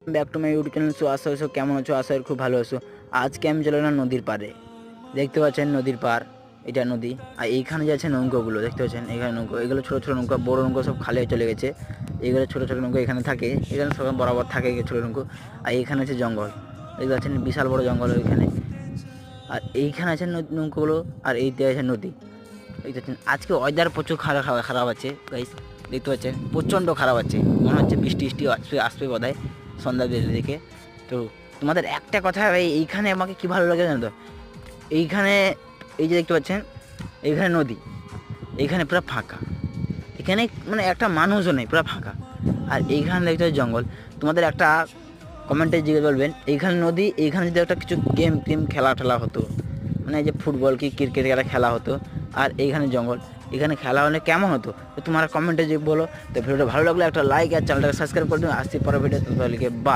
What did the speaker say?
Back to my YouTube channel. So Asha কেমন আছো? আশা করি খুব ভালো আছো। আজকে আমি চলে এলাম নদীর পাড়ে। দেখতে পাচ্ছেন নদীর পাড়, এটা নদী। আর এইখানে যে আছে নৌকাগুলো দেখতে পাচ্ছেন, এখানে নৌকা, এগুলো ছোটো ছোটো নৌকা, বড় নৌকা সব খালি হয়ে চলে গেছে। এগুলো ছোটো ছোটো নৌকা এখানে থাকে, এখানে সব বরাবর থাকে ছোটো নৌকো। আর এইখানে আছে জঙ্গল, দেখতে পাচ্ছেন বিশাল বড় জঙ্গল ওইখানে। আর এইখানে আছে নৌকাগুলো, আর এইতে আছে নদী দেখতে পাচ্ছেন। আজকে ওয়েদার প্রচুর খারাপ খারাপ আছে গাইস, দেখতে পাচ্ছেন প্রচণ্ড খারাপ আছে। মনে হচ্ছে বৃষ্টি বৃষ্টি আসবে আসবে বোধ হয় সন্ধ্যা বেলা দিকে। তো তোমাদের একটা কথা ভাই, এইখানে আমাকে কী ভালো লাগে জানো তো? এইখানে এই যে দেখতে পাচ্ছেন, এইখানে নদী, এইখানে পুরো ফাঁকা, এখানে মানে একটা মানুষও নেই, পুরো ফাঁকা। আর এইখানে দেখতে হয় জঙ্গল। তোমাদের একটা কমেন্টে জিজ্ঞেস বলবেন, এইখানে নদী, এইখানে যদি একটা কিছু গেম টেম খেলা টেলা হতো, মানে যে ফুটবল কি ক্রিকেট খেলা হতো, আর এইখানে জঙ্গল, এখানে খেলা হলে কেমন হতো? তো তোমরা কমেন্টে যে বলো। তো ভিডিওটা ভালো লাগলে একটা লাইক আর চ্যানেলটাকে সাবস্ক্রাইব করে দিও। আসছি পরের ভিডিও, তাহলে বা